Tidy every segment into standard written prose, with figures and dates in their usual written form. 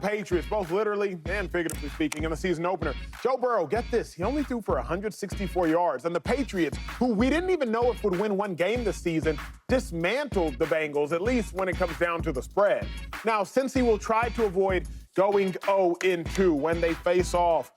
Patriots, both literally and figuratively speaking, in the season opener. Joe Burrow, get this, he only threw for 164 yards. And the Patriots, who we didn't even know if would win one game this season, dismantled the Bengals, at least when it comes down to the spread. Now, since he will try to avoid going 0-2 when they face off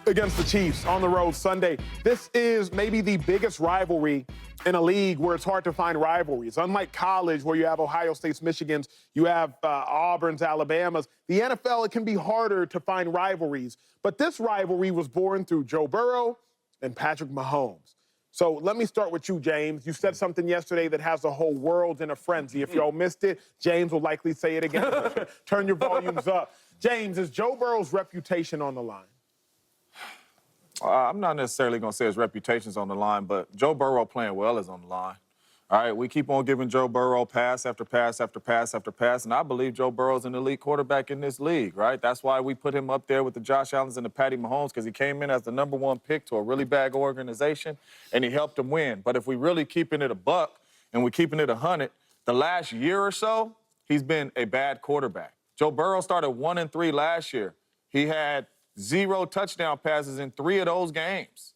against the Chiefs on the road Sunday, this is maybe the biggest rivalry in a league where it's hard to find rivalries. Unlike college, where you have Ohio State's, Michigan's, you have Auburn's, Alabama's, the NFL, it can be harder to find rivalries. But this rivalry was born through Joe Burrow and Patrick Mahomes. So let me start with you, James. You said something yesterday that has the whole world in a frenzy. If y'all missed it, James will likely say it again. Turn your volumes up. James, is Joe Burrow's reputation on the line? I'm not necessarily going to say his reputation's on the line, but Joe Burrow playing well is on the line. All right, we keep on giving Joe Burrow pass after pass after pass after pass, and I believe Joe Burrow's an elite quarterback in this league, right? That's why we put him up there with the Josh Allens and the Patty Mahomes, because he came in as the #1 pick to a really bad organization, and he helped them win. But if we really keeping it a buck and we're keeping it 100, the last year or so, he's been a bad quarterback. Joe Burrow started 1-3 last year. He had 0 touchdown passes in 3 of those games.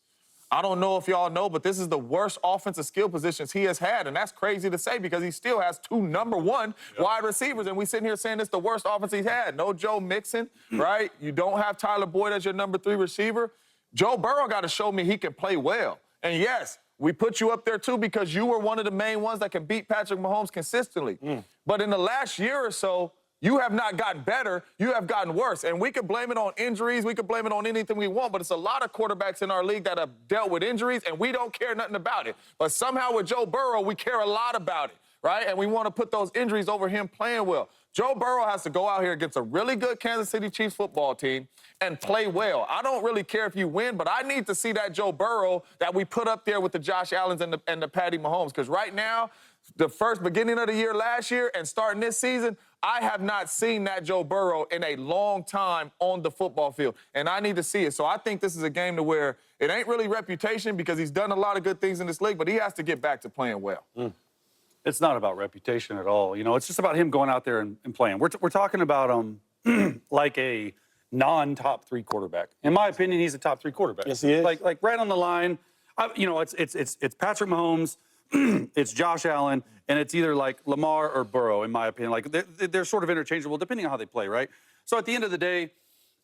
I don't know if y'all know, but this is the worst offensive skill positions he has had, and that's crazy to say because he still has 2 #1 wide receivers, and we sitting here saying it's the worst offense he's had. No Joe Mixon, right? You don't have Tyler Boyd as your #3 receiver. Joe Burrow got to show me he can play well. And yes, we put you up there too because you were one of the main ones that can beat Patrick Mahomes consistently. But in the last year or so, you have not gotten better, you have gotten worse. And we could blame it on injuries, we could blame it on anything we want, but it's a lot of quarterbacks in our league that have dealt with injuries, and we don't care nothing about it. But somehow with Joe Burrow, we care a lot about it, right? And we want to put those injuries over him playing well. Joe Burrow has to go out here against a really good Kansas City Chiefs football team and play well. I don't really care if you win, but I need to see that Joe Burrow that we put up there with the Josh Allens and the Patty Mahomes, because right now, the first beginning of the year last year and starting this season, I have not seen that Joe Burrow in a long time on the football field, and I need to see it. So I think this is a game to where it ain't really reputation because he's done a lot of good things in this league, but he has to get back to playing well. It's not about reputation at all. You know, it's just about him going out there and playing. We're talking about like a non-top 3 quarterback. In my opinion, he's a top 3 quarterback. Yes, he is. Like right on the line. You know, it's Patrick Mahomes, it's Josh Allen, and it's either like Lamar or Burrow, in my opinion. Like they're sort of interchangeable depending on how they play, right? So at the end of the day,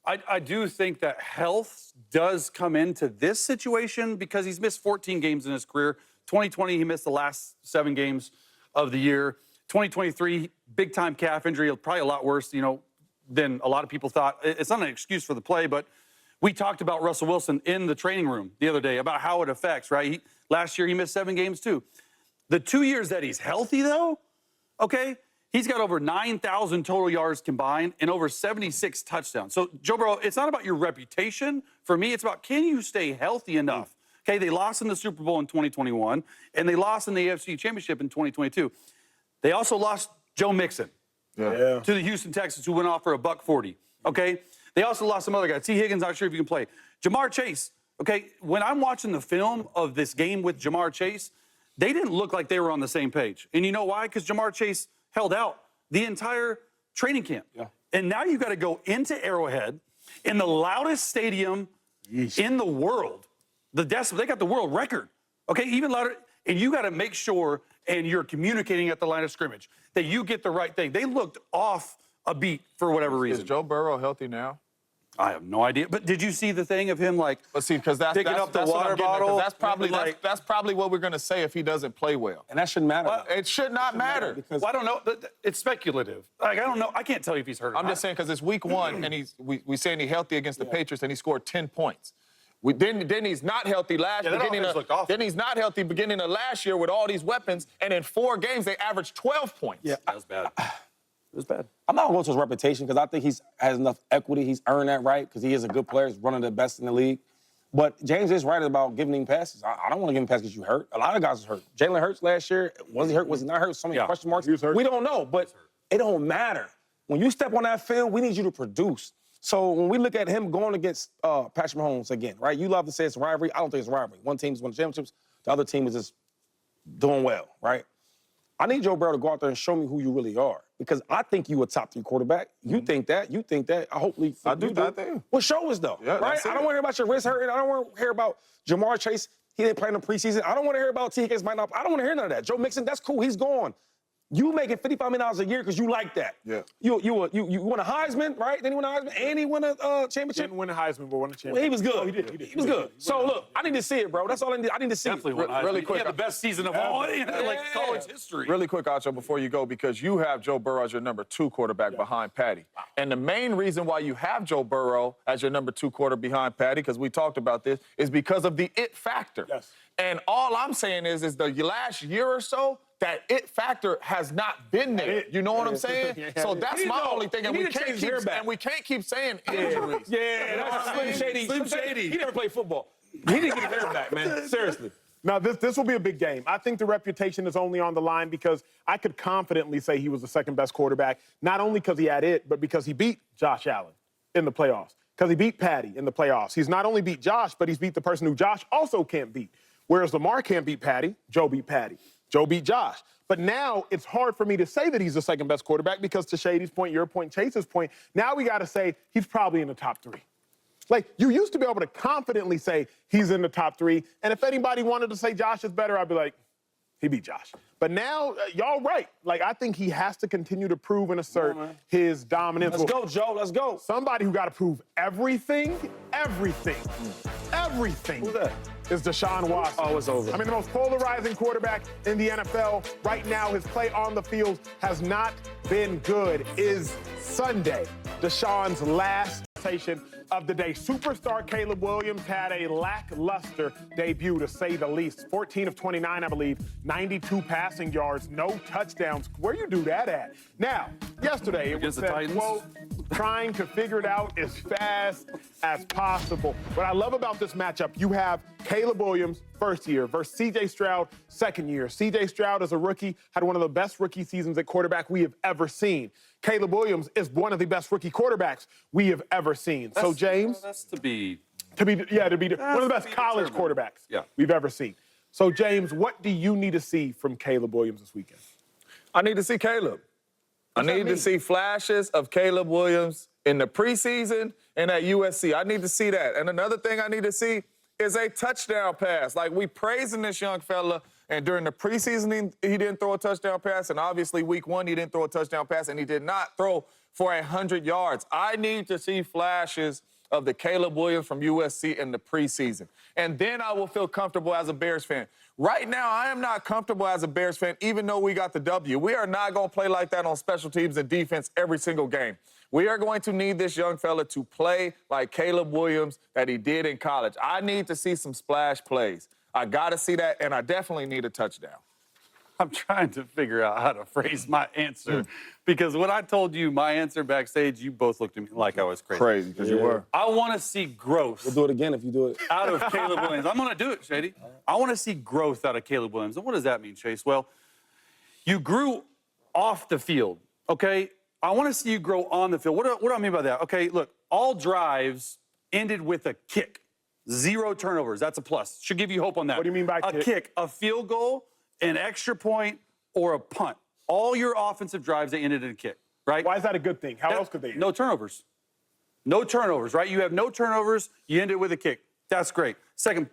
I do think that health does come into this situation because he's missed 14 games in his career. 2020, he missed the last 7 games of the year. 2023, big-time calf injury, probably a lot worse, you know, than a lot of people thought. It's not an excuse for the play, but we talked about Russell Wilson in the training room the other day about how it affects, right? Last year, he missed 7 games, too. The 2 years that he's healthy, though, okay, he's got over 9,000 total yards combined and over 76 touchdowns. So, Joe Burrow, it's not about your reputation. For me, it's about can you stay healthy enough? Okay, they lost in the Super Bowl in 2021, and they lost in the AFC Championship in 2022. They also lost Joe Mixon to the Houston Texans, who went off for $140, okay? They also lost some other guys. T. Higgins, not sure if you can play. Jamar Chase, okay, when I'm watching the film of this game with Jamar Chase, they didn't look like they were on the same page. And you know why? Because Jamar Chase held out the entire training camp. And now you got to go into Arrowhead in the loudest stadium in the world. They got the world record, okay, even louder. And you got to make sure, and you're communicating at the line of scrimmage, that you get the right thing. They looked off a beat for whatever reason. Is Joe Burrow healthy now? I have no idea. But did you see the thing of him, like, picking up the water bottle? That's probably what we're going to say if he doesn't play well. And that shouldn't matter. Well, it should not matter. Because I don't know. It's speculative. Like, I don't know. I can't tell you if he's hurt or not. I'm just saying because it's week 1, and we saying he's healthy against the Patriots, and he scored 10 points. Then he's not healthy then he's not healthy beginning of last year with all these weapons, and in 4 games, they averaged 12 points. Yeah, that was bad. It was bad. I'm not going to his reputation because I think has enough equity. He's earned that right because he is a good player. He's one of the best in the league. But James is right about giving him passes. I don't want to give him passes because you hurt. A lot of guys are hurt. Jalen Hurts last year, was he hurt? Was he not hurt? So many question marks. He was hurt. We don't know, but it don't matter. When you step on that field, we need you to produce. So when we look at him going against Patrick Mahomes again, right? You love to say it's a rivalry. I don't think it's a rivalry. One team's winning championships. The other team is just doing well, right? I need Joe Burrow to go out there and show me who you really are. because I think you a top 3 quarterback. You think that. You think that. Hopefully, I do you that thing. Well, show us though. Yeah, right? that's it. I don't want to hear about your wrist hurting. I don't want to hear about Jamar Chase. He didn't play in the preseason. I don't want to hear about T. Higgins might not. I don't want to hear none of that. Joe Mixon, that's cool. He's gone. You making $55 million a year because you like that. Yeah. You won a Heisman, right? Then he won a Heisman, and he won a championship. Didn't win a Heisman, but won a championship. Well, he was good. Oh, he did. He was good. So look, I need to see it, bro. That's all I need. I need to see Definitely it. won. Really quick. He had the best season of all in college history. Really quick, Acho, before you go, because you have Joe Burrow as your number 2 quarterback behind Patty. And the main reason why you have Joe Burrow as your number 2 quarter behind Patty, because we talked about this, is because of the it factor. Yes. And all I'm saying is the last year or so, that it factor has not been there. You know what I'm saying? Yeah. So that's my only thing. And He we need to can't change his hair back. keep saying injuries. Yeah, that's Slim Shady. Slim Shady. He never played football. He didn't get his hair back, man. Seriously. Now, this will be a big game. I think the reputation is only on the line because I could confidently say he was the second best quarterback, not only because he had it, but because he beat Josh Allen in the playoffs, because he beat Patty in the playoffs. He's not only beat Josh, but he's beat the person who Josh also can't beat. Whereas Lamar can't beat Patty, Joe beat Patty. Joe beat Josh. But now it's hard for me to say that he's the second best quarterback because to Shady's point, your point, Chase's point, now we got to say he's probably in the top 3. Like, you used to be able to confidently say he's in the top 3. And if anybody wanted to say Josh is better, I'd be like, he beat Josh. But now, y'all right. Like, I think he has to continue to prove and assert his dominance. Let's go, Joe. Let's go. Somebody who got to prove everything. Who's that? Is Deshaun Watson. Oh, it's over. I mean, the most polarizing quarterback in the NFL right now, his play on the field has not been good. Is Sunday Deshaun's last station of the day? Superstar Caleb Williams had a lackluster debut, to say the least. 14 of 29, I believe, 92 passing yards, no touchdowns. Where you do that at? Now, yesterday, it was Against the said, Titans? quote, trying to figure it out as fast as possible. What I love about this matchup, you have Caleb Williams, first year, versus C.J. Stroud, second year. C.J. Stroud, as a rookie, had one of the best rookie seasons at quarterback we have ever seen. Caleb Williams is one of the best rookie quarterbacks we have ever seen. So, James, That's to be one of the best college quarterbacks we've ever seen. So, James, what do you need to see from Caleb Williams this weekend? I need to see Caleb. I need to see flashes of Caleb Williams in the preseason and at USC. I need to see that. And another thing I need to see is a touchdown pass. Like, we praising this young fella, and during the preseason, he didn't throw a touchdown pass, and obviously week 1, he didn't throw a touchdown pass, and he did not throw for 100 yards. I need to see flashes of the Caleb Williams from USC in the preseason. And then I will feel comfortable as a Bears fan. Right now, I am not comfortable as a Bears fan, even though we got the W. We are not going to play like that on special teams and defense every single game. We are going to need this young fella to play like Caleb Williams that he did in college. I need to see some splash plays. I got to see that, and I definitely need a touchdown. I'm trying to figure out how to phrase my answer because when I told you my answer backstage, you both looked at me like I was crazy. Crazy, because you were. I want to see growth We'll do it again if you do it. out of Caleb Williams. I'm going to do it, Shady. I want to see growth out of Caleb Williams. And what does that mean, Chase? Well, you grew off the field, okay? I want to see you grow on the field. What do I mean by that? Okay, look, all drives ended with a kick. 0 turnovers. That's a plus. Should give you hope on that. What do you mean by a kick? A field goal, an extra point, or a punt. All your offensive drives, they ended in a kick, right? Why is that a good thing? How else could they? No turnovers. No turnovers, right? You have no turnovers, you end it with a kick. That's great. Second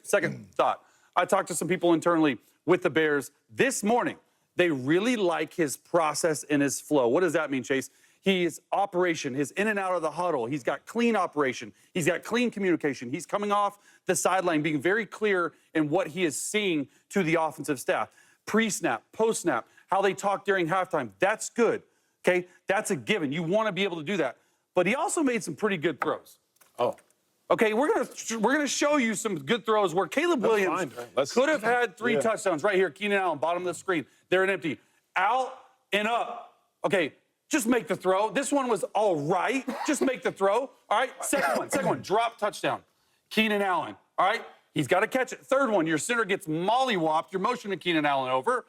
thought. I talked to some people internally with the Bears this morning. They really like his process and his flow. What does that mean, Chase? His operation, his in and out of the huddle. He's got clean operation. He's got clean communication. He's coming off the sideline, being very clear in what he is seeing to the offensive staff. Pre-snap, post-snap, how they talk during halftime. That's good, okay? That's a given. You want to be able to do that. But he also made some pretty good throws. Oh. Okay, we're gonna show you some good throws where Caleb Williams could have had 3 touchdowns right here. Keenan Allen, bottom of the screen. They're an empty. Out and up. Okay, just make the throw. This one was all right. Just make the throw. All right, second one. Drop touchdown. Keenan Allen. All right, he's got to catch it. Third one, your center gets mollywopped. You're motioning Keenan Allen over.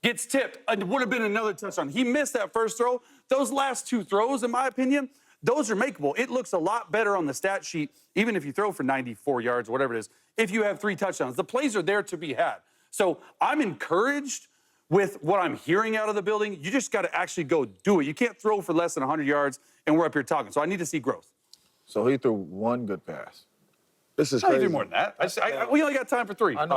Gets tipped. It would have been another touchdown. He missed that first throw. Those last 2 throws, in my opinion, those are makeable. It looks a lot better on the stat sheet, even if you throw for 94 yards or whatever it is, if you have 3 touchdowns. The plays are there to be had. So I'm encouraged with what I'm hearing out of the building, you just got to actually go do it. You can't throw for less than 100 yards, and we're up here talking. So I need to see growth. So he threw one good pass. This is I crazy. need to do more than that. We only got time for 3. I know.